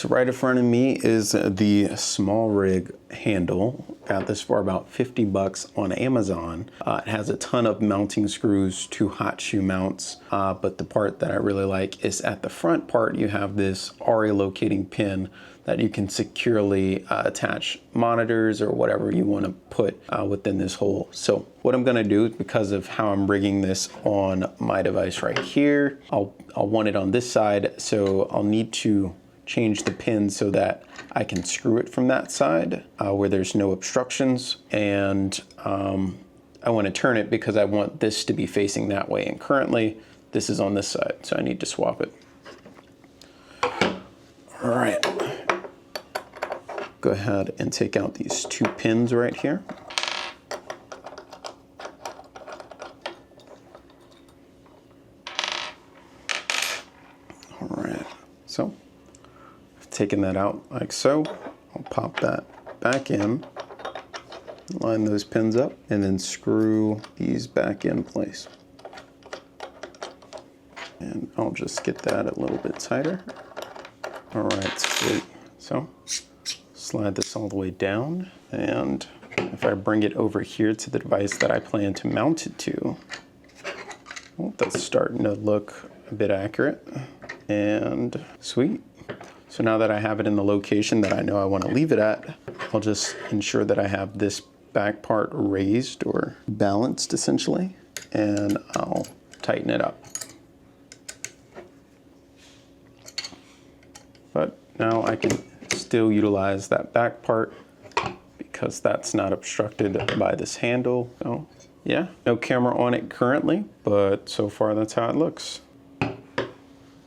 So right in front of me is the SmallRig handle. Got this for about 50 bucks on Amazon. It has a ton of mounting screws, 2 hot shoe mounts, but the part that I really like is at the front part you have this ARRI locating pin that you can securely attach monitors or whatever you want to put within this hole. So what I'm gonna do, because of how I'm rigging this on my device right here, I'll want it on this side, so I'll need to change the pin so that I can screw it from that side where there's no obstructions, and I want to turn it because I want this to be facing that way, and currently this is on this side, so I need to swap it. All right, go ahead and take out these 2 pins right here. All right, so taking that out like so. I'll pop that back in, line those pins up, and then screw these back in place. And I'll just get that a little bit tighter. All right, sweet. So slide this all the way down, and if I bring it over here to the device that I plan to mount it to, well, that's starting to look a bit accurate, and sweet. So now that I have it in the location that I know I want to leave it at, I'll just ensure that I have this back part raised or balanced essentially, and I'll tighten it up. But now I can still utilize that back part because that's not obstructed by this handle. So yeah, no camera on it currently, but so far that's how it looks.